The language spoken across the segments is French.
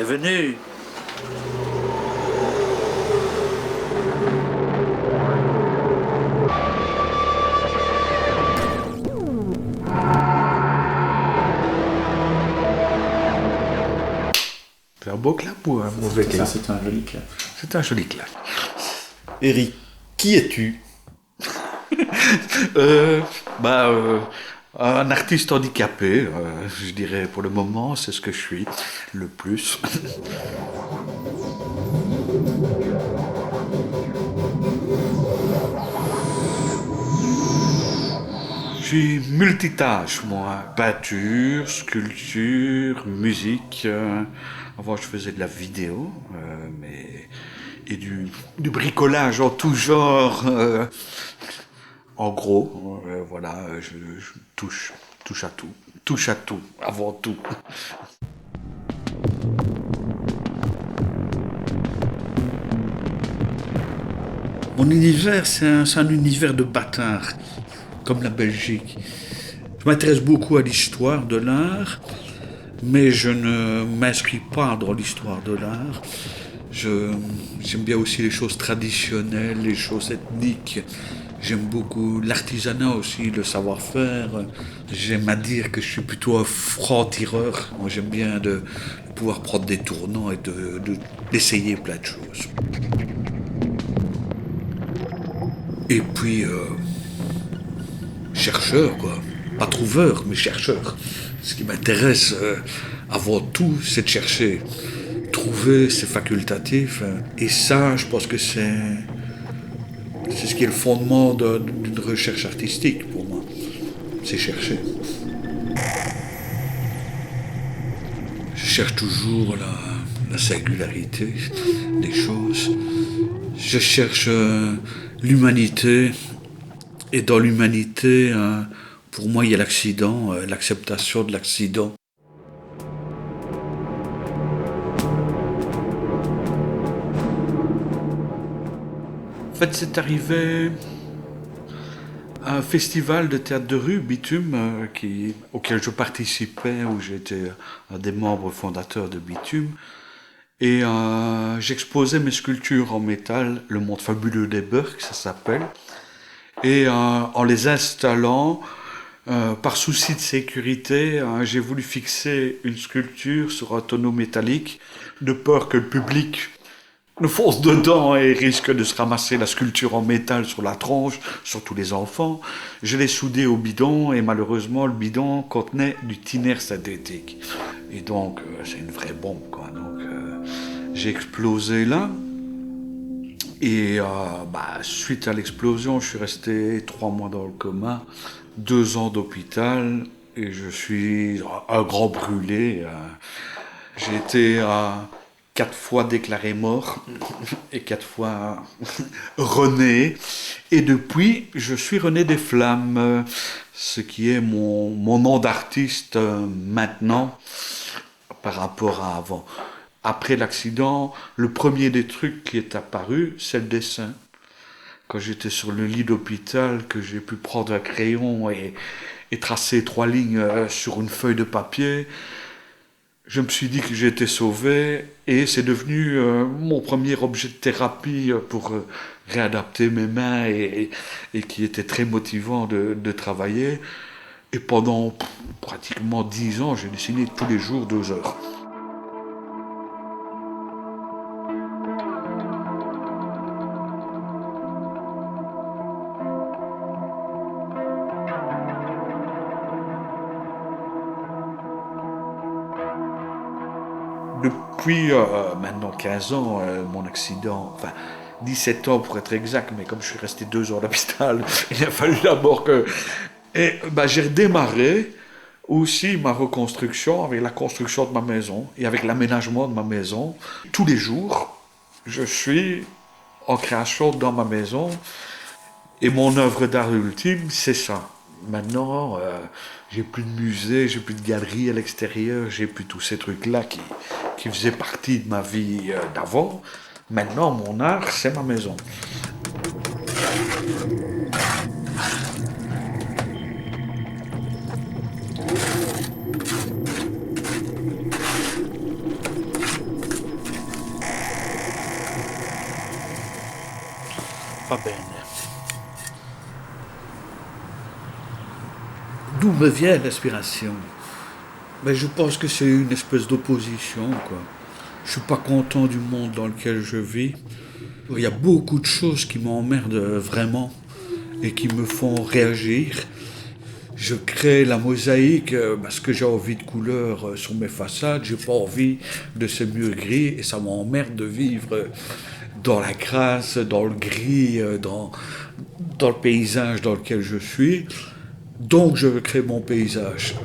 Bienvenue. C'est un beau clap ou un mauvais clap? C'est un joli clap. C'est un joli clap. Eric, qui es-tu? Un artiste handicapé, je dirais pour le moment, c'est ce que je suis le plus. Je suis multitâche, moi. Peinture, sculpture, musique. Avant, je faisais de la vidéo, et du bricolage en tout genre. En gros, voilà, je touche à tout. Touche à tout, avant tout. Mon univers, c'est un univers de bâtards, comme la Belgique. Je m'intéresse beaucoup à l'histoire de l'art, mais je ne m'inscris pas dans l'histoire de l'art. J'aime bien aussi les choses traditionnelles, les choses ethniques. J'aime beaucoup l'artisanat aussi, le savoir-faire. J'aime à dire que je suis plutôt un franc-tireur. Moi, j'aime bien de pouvoir prendre des tournants et d'essayer plein de choses. Et puis, chercheur, quoi. Pas trouveur, mais chercheur. Ce qui m'intéresse avant tout, c'est de chercher. Trouver, c'est facultatif. Et ça, je pense que c'est ce qui est le fondement d'une recherche artistique pour moi. C'est chercher. Je cherche toujours la singularité des choses. Je cherche l'humanité. Et dans l'humanité, pour moi, il y a l'accident, l'acceptation de l'accident. En fait, c'est arrivé à un festival de théâtre de rue, Bitume, auquel je participais, où j'étais un des membres fondateurs de Bitume. Et j'exposais mes sculptures en métal, Le Monde Fabuleux des Burks, ça s'appelle. Et en les installant, par souci de sécurité, j'ai voulu fixer une sculpture sur un tonneau métallique, de peur que le public ne fonce dedans et risque de se ramasser la sculpture en métal sur la tronche, surtout les enfants. Je l'ai soudé au bidon et malheureusement le bidon contenait du thinner synthétique. Et donc c'est une vraie bombe, quoi. Donc j'ai explosé là. Et suite à l'explosion, je suis resté 3 mois dans le coma, 2 ans d'hôpital et je suis un grand brûlé. J'ai été 4 fois déclaré mort et 4 fois rené. Et depuis, je suis René des Flammes, ce qui est mon nom d'artiste maintenant par rapport à avant. Après l'accident, le premier des trucs qui est apparu, c'est le dessin. Quand j'étais sur le lit d'hôpital, que j'ai pu prendre un crayon et tracer 3 lignes sur une feuille de papier, je me suis dit que j'étais sauvé et c'est devenu mon premier objet de thérapie pour réadapter mes mains et qui était très motivant de travailler. Et pendant pratiquement 10 ans, j'ai dessiné tous les jours 2 heures. Depuis maintenant 15 ans, mon accident, enfin 17 ans pour être exact, mais comme je suis resté 2 ans à l'hôpital, il a fallu d'abord que... Et j'ai redémarré aussi ma reconstruction avec la construction de ma maison et avec l'aménagement de ma maison. Tous les jours, je suis en création dans ma maison et mon œuvre d'art ultime, c'est ça. Maintenant, j'ai plus de musée, j'ai plus de galerie à l'extérieur, j'ai plus tous ces trucs-là qui faisaient partie de ma vie d'avant. Maintenant, mon art, c'est ma maison. Va bene. D'où me vient l'inspiration? Ben, je pense que c'est une espèce d'opposition, quoi. Je suis pas content du monde dans lequel je vis. Il y a beaucoup de choses qui m'emmerdent vraiment et qui me font réagir. Je crée la mosaïque parce que j'ai envie de couleurs sur mes façades. J'ai pas envie de ces murs gris et ça m'emmerde de vivre dans la crasse, dans le gris, dans le paysage dans lequel je suis. Donc je crée mon paysage.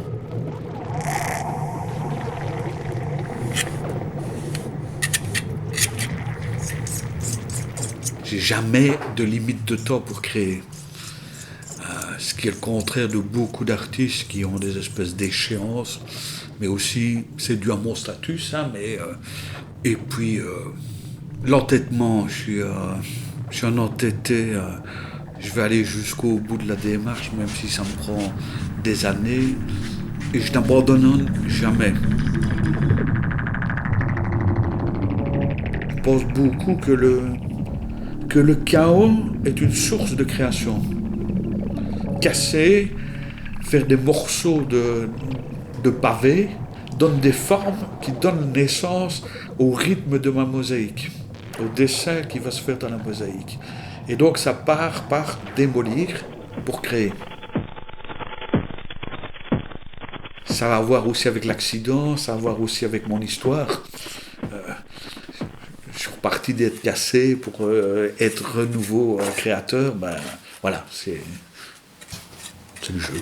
J'ai jamais de limite de temps pour créer. Ce qui est le contraire de beaucoup d'artistes qui ont des espèces d'échéances. Mais aussi, c'est dû à mon statut, ça. Et puis, l'entêtement, je suis un entêté. Je vais aller jusqu'au bout de la démarche, même si ça me prend des années. Et je n'abandonne jamais. Je pense beaucoup que le chaos est une source de création. Casser, faire des morceaux de pavés, donne des formes qui donnent naissance au rythme de ma mosaïque, au dessin qui va se faire dans la mosaïque. Et donc ça part par démolir pour créer. Ça va voir aussi avec l'accident, ça va voir aussi avec mon histoire. Je suis reparti d'être cassé pour être nouveau créateur. Ben voilà, c'est le jeu.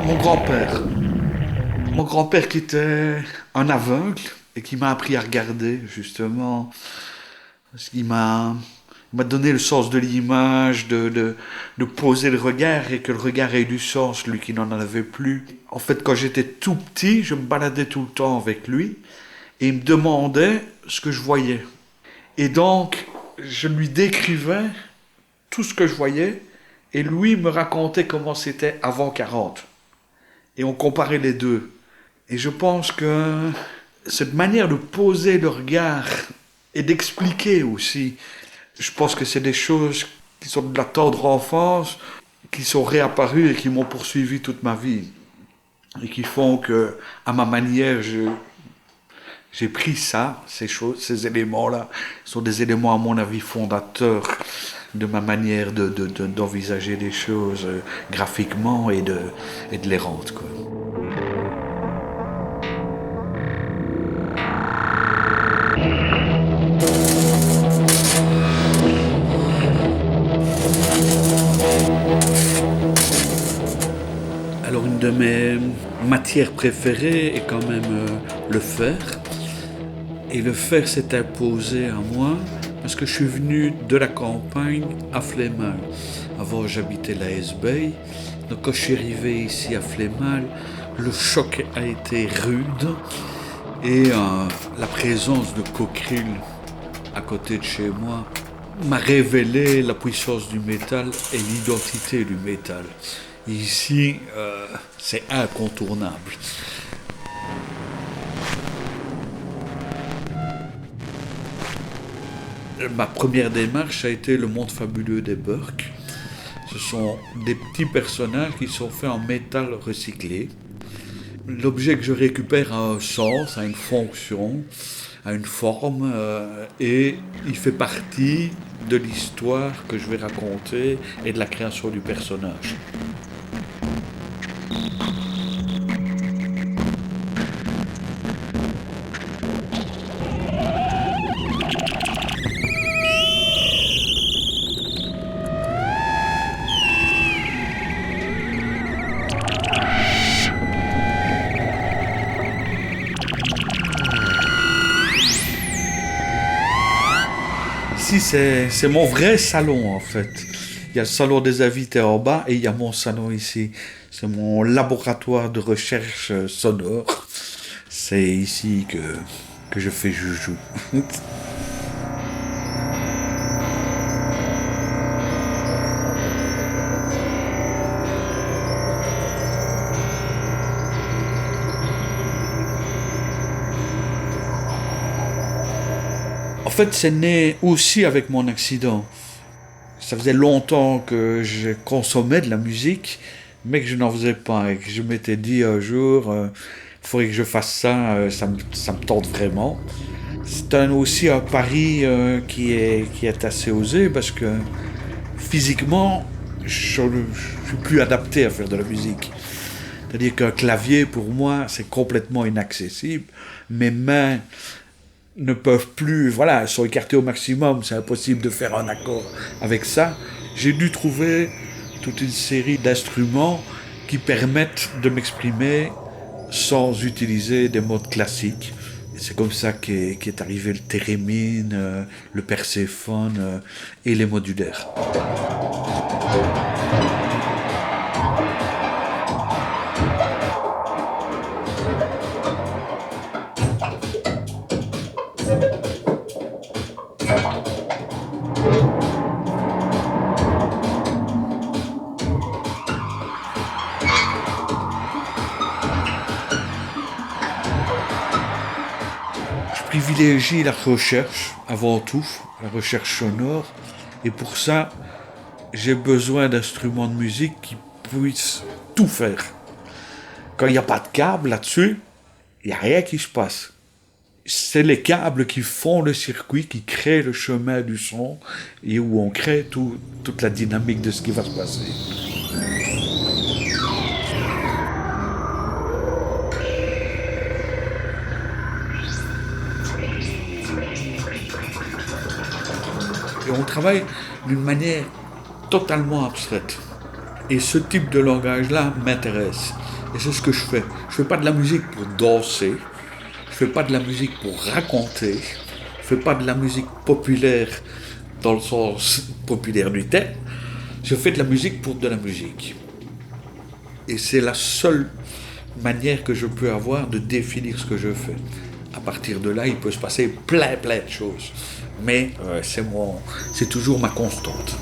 Mon grand-père. Mon grand-père qui était un aveugle et qui m'a appris à regarder, justement. Parce qu'il m'a donné le sens de l'image, de poser le regard et que le regard ait du sens, lui qui n'en avait plus. En fait, quand j'étais tout petit, je me baladais tout le temps avec lui et il me demandait ce que je voyais. Et donc, je lui décrivais tout ce que je voyais et lui me racontait comment c'était avant 40. Et on comparait les deux. Et je pense que cette manière de poser le regard et d'expliquer aussi, je pense que c'est des choses qui sont de la tendre enfance, qui sont réapparues et qui m'ont poursuivi toute ma vie. Et qui font que, à ma manière, j'ai pris ça, ces choses, ces éléments-là, sont des éléments à mon avis fondateurs de ma manière d'envisager les choses graphiquement et de les rendre, quoi. Alors une de mes matières préférées est quand même le fer. Et le fer s'est imposé à moi parce que je suis venu de la campagne à Flémal. Avant, j'habitais la Hesbaye. Donc, quand je suis arrivé ici à Flémal, le choc a été rude. Et la présence de coqueril à côté de chez moi m'a révélé la puissance du métal et l'identité du métal. Ici, c'est incontournable. Ma première démarche a été le monde fabuleux des Burks. Ce sont des petits personnages qui sont faits en métal recyclé. L'objet que je récupère a un sens, a une fonction, a une forme, et il fait partie de l'histoire que je vais raconter et de la création du personnage. Ici, c'est mon vrai salon, en fait. Il y a le salon des invités en bas et il y a mon salon ici. C'est mon laboratoire de recherche sonore. C'est ici que je fais joujou. En fait, c'est né aussi avec mon accident. Ça faisait longtemps que je consommais de la musique, mais que je n'en faisais pas. Et que je m'étais dit un jour, il faudrait que je fasse ça, ça me tente vraiment. C'est aussi un pari qui est assez osé, parce que physiquement, je ne suis plus adapté à faire de la musique. C'est-à-dire qu'un clavier, pour moi, c'est complètement inaccessible. Mes mains ne peuvent plus, voilà, elles sont écartées au maximum, c'est impossible de faire un accord avec ça. J'ai dû trouver toute une série d'instruments qui permettent de m'exprimer sans utiliser des modes classiques. Et c'est comme ça qu'est arrivé le thérémine, le perséphone et les modulaires. Je privilégie la recherche avant tout, la recherche sonore, et pour ça, j'ai besoin d'instruments de musique qui puissent tout faire. Quand il n'y a pas de câble là-dessus, il n'y a rien qui se passe. C'est les câbles qui font le circuit, qui créent le chemin du son, et où on crée toute la dynamique de ce qui va se passer. Et on travaille d'une manière totalement abstraite. Et ce type de langage-là m'intéresse. Et c'est ce que je fais. Je fais pas de la musique pour danser. Je fais pas de la musique pour raconter. Je fais pas de la musique populaire dans le sens populaire du terme. Je fais de la musique pour de la musique. Et c'est la seule manière que je peux avoir de définir ce que je fais. À partir de là, il peut se passer plein de choses. Mais c'est toujours ma constante.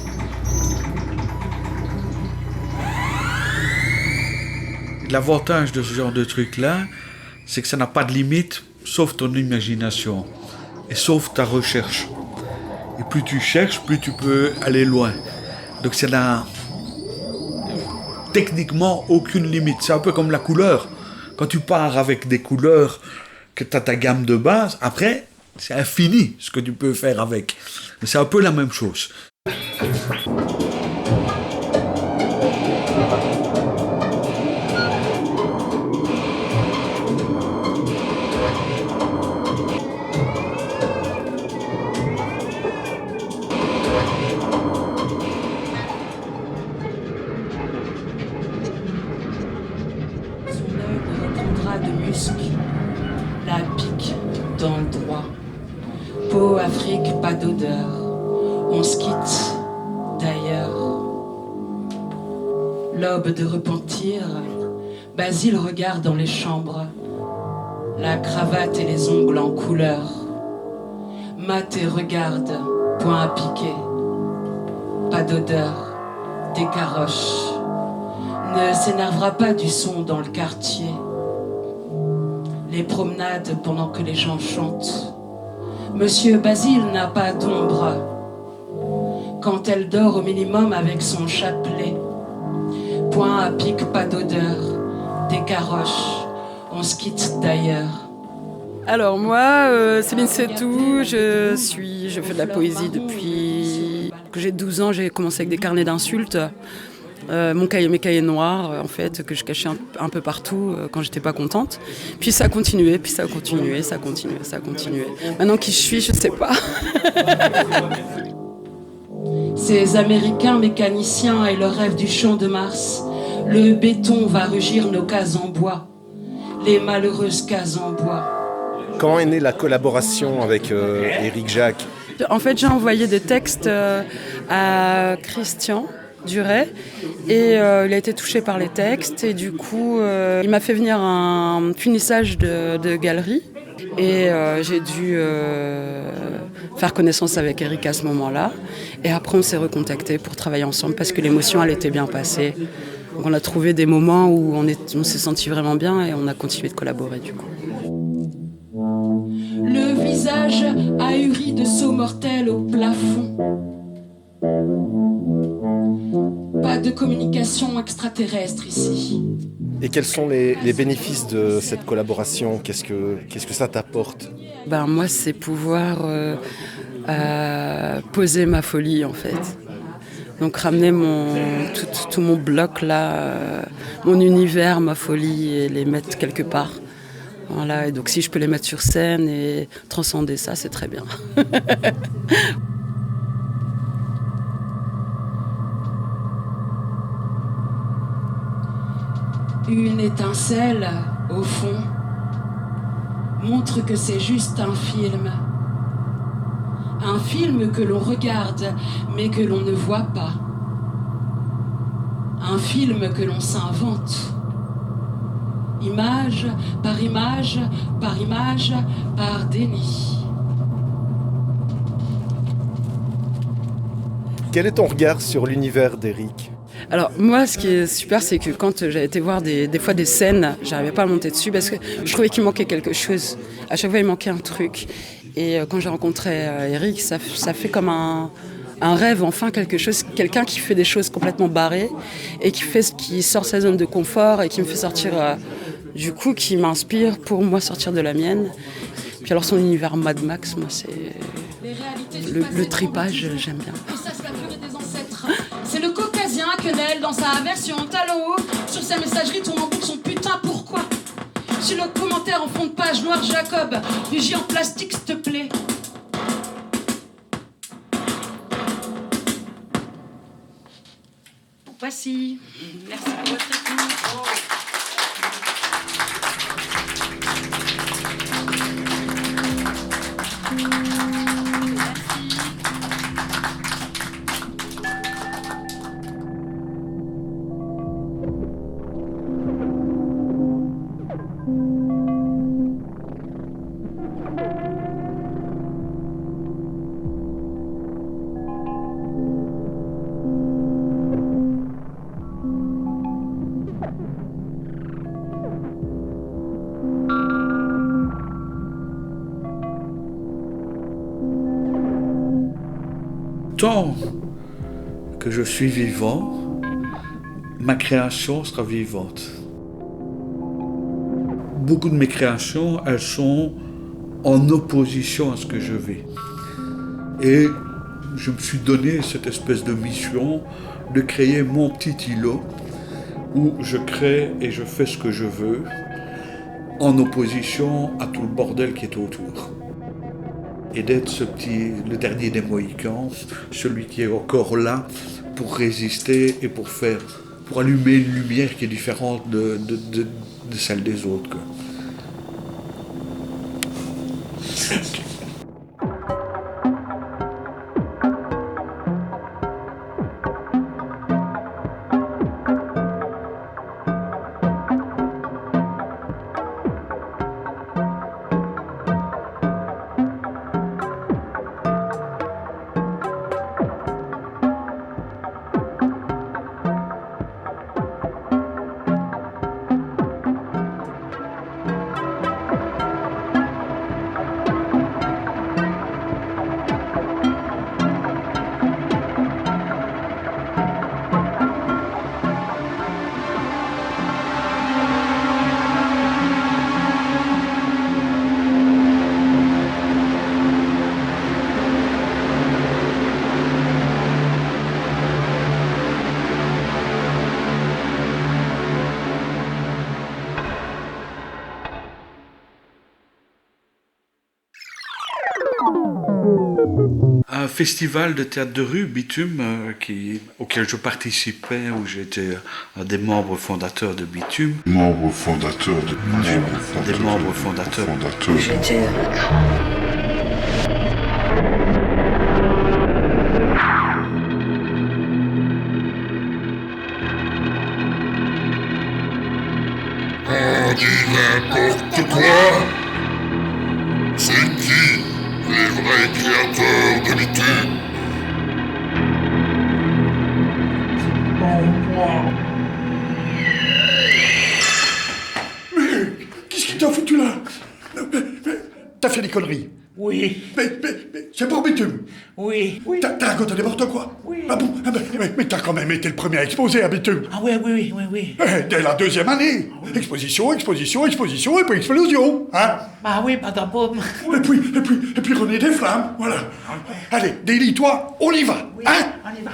L'avantage de ce genre de truc-là, c'est que ça n'a pas de limite, sauf ton imagination et sauf ta recherche. Et plus tu cherches, plus tu peux aller loin. Donc ça n'a techniquement aucune limite. C'est un peu comme la couleur. Quand tu pars avec des couleurs, que tu as ta gamme de base, après, c'est infini ce que tu peux faire avec. Mais c'est un peu la même chose. Son œil reprendra de musc, la pique dans le droit. fric, pas d'odeur. On se quitte d'ailleurs. L'aube de repentir, Basile regarde dans les chambres. La cravate et les ongles en couleur. Mate et regarde, point à piquer. Pas d'odeur, des caroches. Ne s'énervera pas du son dans le quartier. Les promenades pendant que les gens chantent. Monsieur Basile n'a pas d'ombre. Quand elle dort au minimum avec son chapelet. Point à pic, pas d'odeur, des caroches. On se quitte d'ailleurs. Alors moi, Céline Setou, je fais de la poésie depuis que j'ai 12 ans. J'ai commencé avec des carnets d'insultes. Mes cahiers noirs, en fait, que je cachais un peu partout quand j'étais pas contente. Puis ça a continué, ça a continué. Maintenant qui je suis, je sais pas. Ces Américains mécaniciens et leur rêve du champ de Mars. Le béton va rugir nos cases en bois. Les malheureuses cases en bois. Comment est née la collaboration avec Éric Jacques? En fait, j'ai envoyé des textes à Christian Duret et il a été touché par les textes et du coup il m'a fait venir un finissage de galerie et j'ai dû faire connaissance avec Éric à ce moment-là et après on s'est recontactés pour travailler ensemble parce que l'émotion elle était bien passée. Donc on a trouvé des moments où on s'est senti vraiment bien et on a continué de collaborer du coup. Le visage ahuri de sauts mortels au plafond. Pas de communication extraterrestre ici. Et quels sont les bénéfices de cette collaboration? Qu'est-ce que ça t'apporte? Moi, c'est pouvoir poser ma folie, en fait. Donc ramener tout mon bloc là, mon univers, ma folie, et les mettre quelque part. Voilà, et donc si je peux les mettre sur scène et transcender ça, c'est très bien. Une étincelle, au fond, montre que c'est juste un film. Un film que l'on regarde, mais que l'on ne voit pas. Un film que l'on s'invente. Image, par image, par image, par déni. Quel est ton regard sur l'univers d'Éric? Alors moi, ce qui est super, c'est que quand j'avais été voir des fois des scènes, j'arrivais pas à monter dessus parce que je trouvais qu'il manquait quelque chose. À chaque fois, il manquait un truc. Et quand j'ai rencontré Éric, ça fait comme un rêve, enfin quelque chose, quelqu'un qui fait des choses complètement barrées et qui sort de sa zone de confort et qui me fait sortir, du coup, qui m'inspire pour moi sortir de la mienne. Puis alors son univers Mad Max, moi c'est le tripage, j'aime bien. C'est le caucasien quenelle dans sa version talon haut. Sur sa messagerie tourne en boucle son putain pourquoi. Sur le commentaire en fond de page noir Jacob, régie en plastique s'il te plaît. Voici. Merci pour votre écoute. Tant que je suis vivant, ma création sera vivante. Beaucoup de mes créations, elles sont en opposition à ce que je vis. Et je me suis donné cette espèce de mission de créer mon petit îlot où je crée et je fais ce que je veux en opposition à tout le bordel qui est autour. Et d'être le dernier des Mohicans, celui qui est encore là pour résister et pour allumer une lumière qui est différente de celle des autres, quoi. Un festival de théâtre de rue, Bitume, auquel je participais, où j'étais un des membres fondateurs de Bitume. Des membres fondateurs. On dit n'importe quoi. C'est qui les vrais créateurs de Bitume? Mais qu'est-ce qui t'a foutu là? T'as fait des conneries. Oui, Mais c'est pour Bitume. oui. T'as raconté n'importe quoi. Oui. Ah bon? Ah ben, mais t'as quand même été le premier à exposer à Bitume. Ah oui. Dès la deuxième année. Exposition, et puis explosion. Hein? Bah oui, patapom. Et puis René des Flammes, voilà. Allez, délie-toi, on y va. Oui, Hein? on y va.